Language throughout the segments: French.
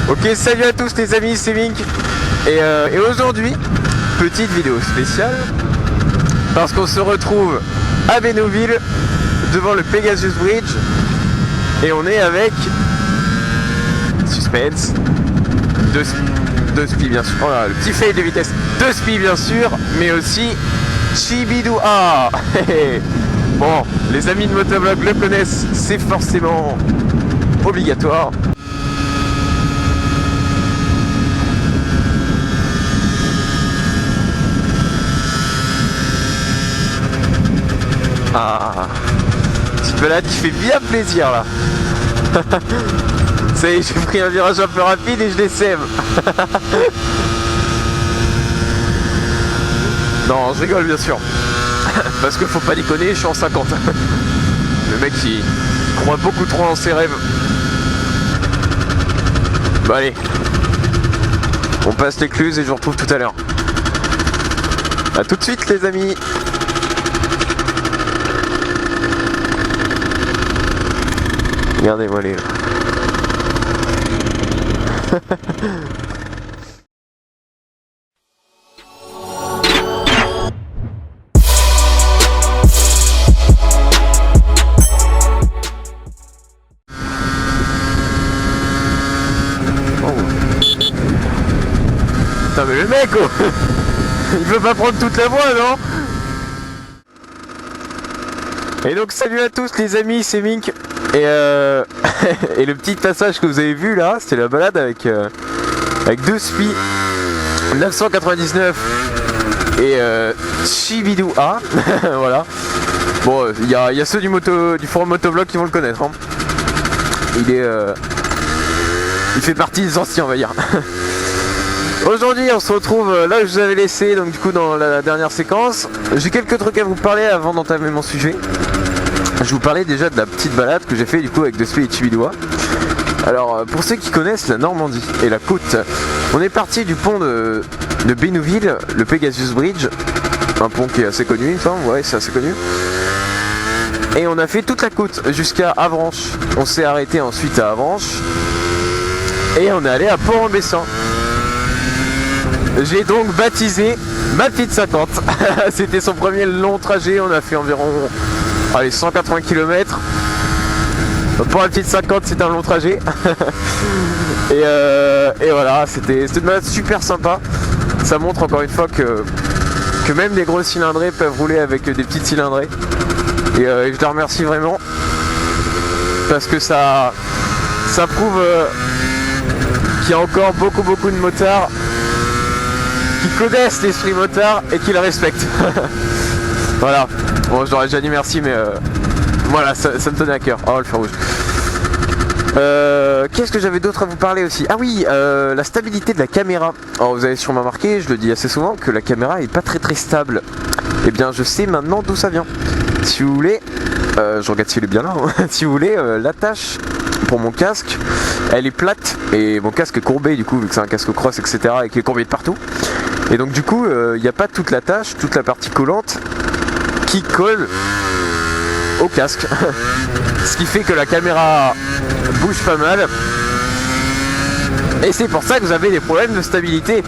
Ok, salut à tous les amis, c'est Mink. Et aujourd'hui, petite vidéo spéciale, parce qu'on se retrouve à Bénouville, devant le Pegasus Bridge, et on est avec Suspense, deux spi bien sûr, oh là, le petit fail de vitesse, 2 spi bien sûr, mais aussi Chibidou-A. Bon, les amis de Motovlog le connaissent, c'est forcément obligatoire. Ah, petite balade qui fait bien plaisir là. Ça y est, j'ai pris un virage un peu rapide et je les sème. Non, je rigole bien sûr. Parce que faut pas déconner, je suis en 50. Le mec qui croit beaucoup trop en ses rêves. Bon allez, on passe l'écluse et je vous retrouve tout à l'heure. A tout de suite les amis. Regardez-moi les là. Putain mais le mec oh il veut pas prendre toute la voie non. Et donc salut à tous les amis, c'est Mink. Et et le petit passage que vous avez vu là, c'était la balade avec 2 spi 999 et Chibidou-A. Voilà. Bon, il y a ceux du forum Motovlog qui vont le connaître. Hein. Il fait partie des anciens, on va dire. Aujourd'hui, on se retrouve là où je vous avais laissé, donc du coup dans la dernière séquence. J'ai quelques trucs à vous parler avant d'entamer mon sujet. Je vous parlais déjà de la petite balade que j'ai fait du coup avec 2 spi et Chibidou-A. Alors pour ceux qui connaissent la Normandie et la côte, on est parti du pont de Bénouville, le Pegasus Bridge, un pont qui est assez connu, enfin ouais c'est assez connu. Et on a fait toute la côte jusqu'à Avranches. On s'est arrêté ensuite à Avranches et on est allé à Port-en-Bessin. J'ai donc baptisé ma petite 50. C'était son premier long trajet, on a fait environ 180 km. Pour la petite 50 c'est un long trajet. et voilà, c'était une balade super sympa. Ça montre encore une fois que même des gros cylindrés peuvent rouler avec des petites cylindrées. Et je les remercie vraiment. Parce que ça prouve qu'il y a encore beaucoup de motards qui connaissent l'esprit motard et qui le respectent. Voilà. Bon, j'aurais déjà dit merci, mais voilà, ça me tenait à cœur. Oh, le fer rouge. Qu'est-ce que j'avais d'autre à vous parler aussi? Ah oui, la stabilité de la caméra. Alors, vous avez sûrement remarqué, je le dis assez souvent, que la caméra est pas très stable. Eh bien, je sais maintenant d'où ça vient. Si vous voulez, je regarde s'il est bien là. Hein. Si vous voulez, l'attache pour mon casque, elle est plate et mon casque est courbé du coup, vu que c'est un casque cross, etc. et qui est courbé de partout. Et donc du coup, il n'y a pas toute l'attache, toute la partie collante qui colle au casque. Ce qui fait que la caméra bouge pas mal. Et c'est pour ça que vous avez des problèmes de stabilité.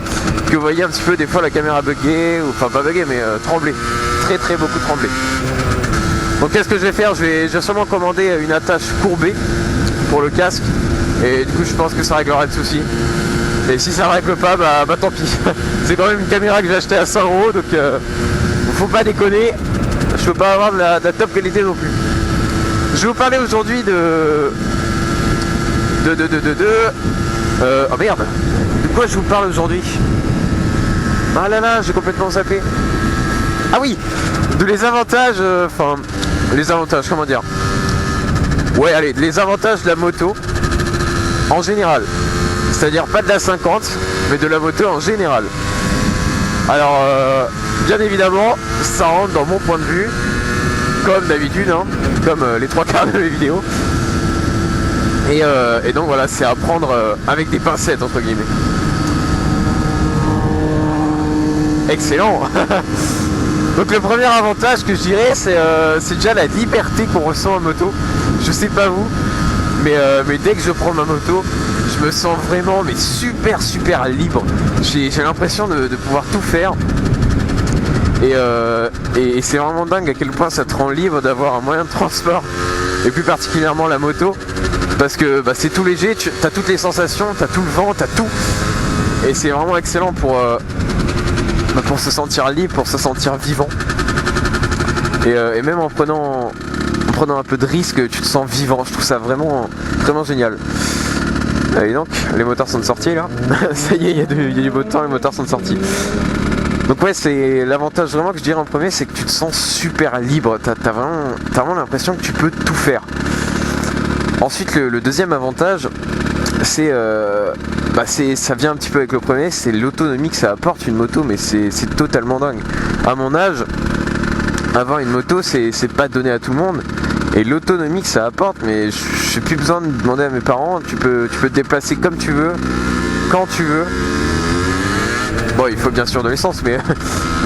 Que vous voyez un petit peu des fois la caméra bugger, ou enfin pas bugger mais trembler. Très beaucoup trembler. Donc qu'est-ce que je vais faire? Je vais sûrement commander une attache courbée pour le casque. Et du coup je pense que ça réglera le souci. Et si ça ne règle pas, bah tant pis. C'est quand même une caméra que j'ai achetée à 100 €, donc faut pas déconner. Je peux pas avoir de la top qualité non plus. Je vais vous parler aujourd'hui oh merde. De quoi je vous parle aujourd'hui? Ah là là, j'ai complètement zappé. Ah oui, de les avantages, les avantages, comment dire? Ouais, allez, les avantages de la moto en général. C'est-à-dire pas de la 50, mais de la moto en général. Alors, bien évidemment, ça rentre dans mon point de vue, comme d'habitude, hein, comme les 3/4 de mes vidéos. Et donc voilà, c'est à prendre avec des pincettes, entre guillemets. Excellent. Donc le premier avantage que je dirais, c'est déjà la liberté qu'on ressent en moto. Je sais pas vous, mais dès que je prends ma moto, je je me sens vraiment mais super libre. J'ai l'impression de pouvoir tout faire. Et c'est vraiment dingue à quel point ça te rend libre d'avoir un moyen de transport, et plus particulièrement la moto, parce que bah, c'est tout léger, tu as toutes les sensations, tu as tout le vent, tu as tout, et c'est vraiment excellent pour se sentir libre, pour se sentir vivant, et même en prenant un peu de risque, tu te sens vivant. Je trouve ça vraiment génial. Et donc les moteurs sont sortis là. Ça y est, il y a du beau temps, les moteurs sont sortis. Donc ouais, c'est l'avantage vraiment que je dirais en premier, c'est que tu te sens super libre. T'as vraiment l'impression que tu peux tout faire. Ensuite, le deuxième avantage, c'est ça vient un petit peu avec le premier, c'est l'autonomie que ça apporte une moto, mais c'est totalement dingue. À mon âge, avoir une moto, c'est pas donné à tout le monde. Et l'autonomie que ça apporte, mais j'ai plus besoin de demander à mes parents, tu peux te déplacer comme tu veux, quand tu veux. Bon, il faut bien sûr de l'essence, mais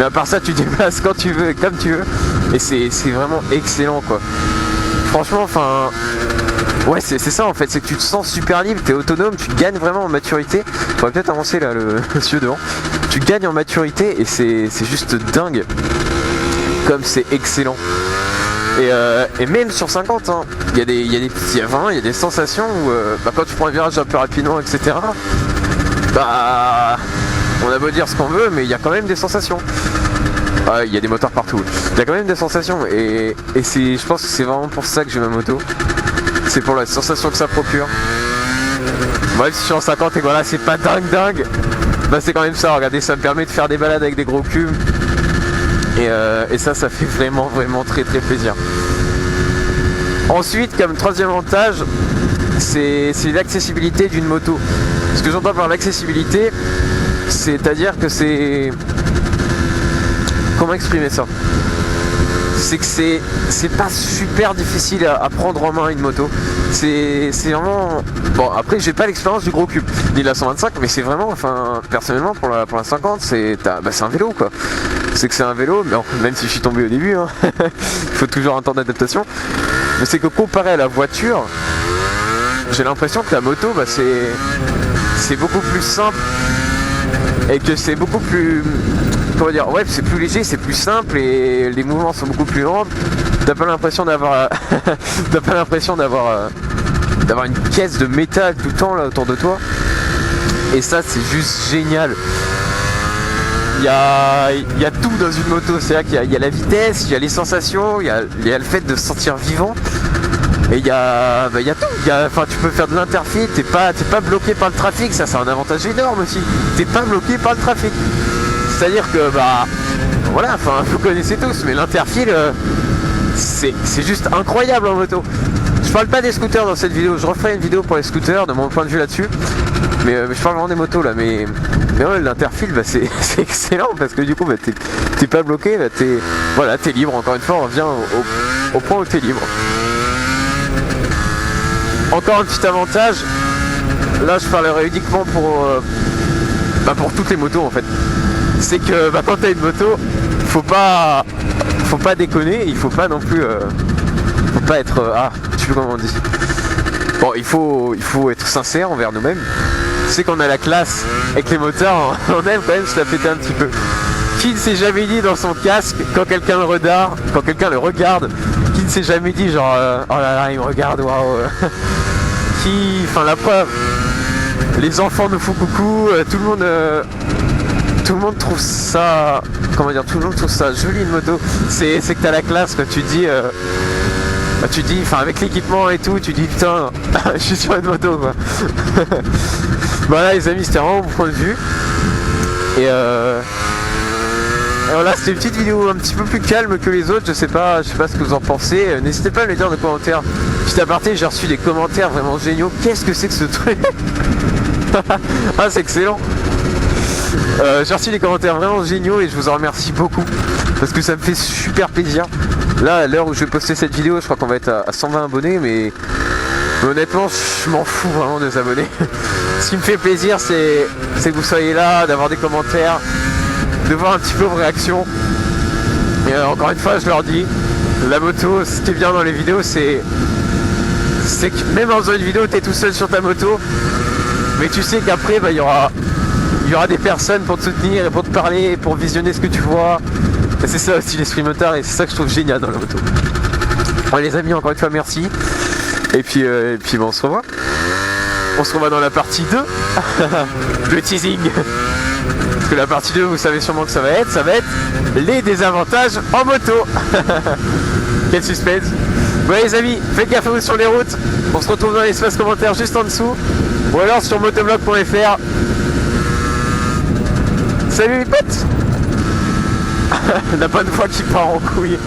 à part ça, tu te déplaces quand tu veux, comme tu veux. Et c'est vraiment excellent, quoi. Franchement, enfin... Ouais, c'est ça en fait, c'est que tu te sens super libre, t'es autonome, tu gagnes vraiment en maturité. Faudrait peut-être avancer là, le monsieur devant. Tu gagnes en maturité et c'est juste dingue. Comme c'est excellent. Et même sur 50, hein, il y a des sensations où quand tu prends un virage un peu rapidement, etc. Bah... On a beau dire ce qu'on veut, mais il y a quand même des sensations. Il y a des moteurs partout. Il y a quand même des sensations. Et je pense que c'est vraiment pour ça que j'ai ma moto. C'est pour la sensation que ça procure. Bref, si je suis en 50 et voilà, c'est pas dingue. Bah c'est quand même ça, regardez, ça me permet de faire des balades avec des gros cubes. Et ça fait vraiment très plaisir. Ensuite, comme troisième avantage, c'est l'accessibilité d'une moto. Ce que j'entends par l'accessibilité, c'est-à-dire que c'est... Comment exprimer ça? C'est que c'est pas super difficile à prendre en main une moto. C'est vraiment... Bon, après j'ai pas l'expérience du gros cube ni de la 125, mais c'est vraiment, enfin, personnellement pour la 50, c'est un vélo, quoi. C'est que c'est un vélo, mais même si je suis tombé au début, hein, il faut toujours un temps d'adaptation. Mais c'est que comparé à la voiture, j'ai l'impression que la moto, bah, c'est beaucoup plus simple. Et que c'est beaucoup plus... Comment dire? Ouais, c'est plus léger, c'est plus simple et les mouvements sont beaucoup plus lents. T'as pas l'impression d'avoir... d'avoir une pièce de métal tout le temps là autour de toi. Et ça, c'est juste génial. Il y a tout dans une moto. C'est-à-dire qu'il y a la vitesse, il y a les sensations, il y a le fait de se sentir vivant. Et il y a tout, enfin tu peux faire de l'interfile, t'es pas bloqué par le trafic, ça c'est un avantage énorme aussi. T'es pas bloqué par le trafic. C'est-à-dire que voilà, enfin vous connaissez tous, mais l'interfile c'est juste incroyable en moto. Je parle pas des scooters dans cette vidéo, je referai une vidéo pour les scooters de mon point de vue là-dessus. Mais je parle vraiment des motos là, mais ouais, l'interfile c'est excellent parce que du coup t'es pas bloqué, t'es libre. Encore une fois, on revient au point où t'es libre. Encore un petit avantage, là je parlerai uniquement pour toutes les motos en fait. C'est que quand t'as une moto, faut pas déconner, il faut pas non plus faut pas être je sais plus comment on dit. Bon, il faut être sincère envers nous-mêmes. C'est qu'on a la classe avec les moteurs, on aime quand même se la péter un petit peu. Qui ne s'est jamais dit dans son casque quand quelqu'un le regarde, qui ne s'est jamais dit genre oh là là il me regarde, waouh. Enfin la preuve, les enfants nous font coucou, tout le monde trouve ça, comment dire, tout le monde trouve ça joli une moto. C'est que t'as la classe quand tu dis, enfin avec l'équipement et tout, tu dis putain, je suis sur une moto quoi. Voilà les amis, c'était vraiment mon point de vue. Et voilà, c'était une petite vidéo un petit peu plus calme que les autres, je sais pas ce que vous en pensez. N'hésitez pas à me le dire dans les commentaires. Petit aparté, j'ai reçu des commentaires vraiment géniaux. Qu'est-ce que c'est que ce truc? Ah, c'est excellent. J'ai reçu des commentaires vraiment géniaux et je vous en remercie beaucoup parce que ça me fait super plaisir. Là, à l'heure où je vais poster cette vidéo, je crois qu'on va être à 120 abonnés, mais honnêtement, je m'en fous vraiment des abonnés. Ce qui me fait plaisir, c'est que vous soyez là, d'avoir des commentaires, de voir un petit peu vos réactions. Et encore une fois, je leur dis, la moto, ce qui est bien dans les vidéos, c'est que même en faisant une vidéo, t'es tout seul sur ta moto. Mais tu sais qu'après, bah, il y aura des personnes pour te soutenir et pour te parler et pour visionner ce que tu vois. Et c'est ça aussi l'esprit motard et c'est ça que je trouve génial dans la moto. Bon, les amis, encore une fois, merci. Et puis bon, on se revoit. On se revoit dans la partie 2. Le teasing. Parce que la partie 2, vous savez sûrement que ça va être les désavantages en moto. Quel suspense. Bon les amis, faites gaffe à vous sur les routes. On se retrouve dans l'espace commentaire juste en dessous. Ou alors sur motoblog.fr. Salut les potes. La bonne voix qui part en couille.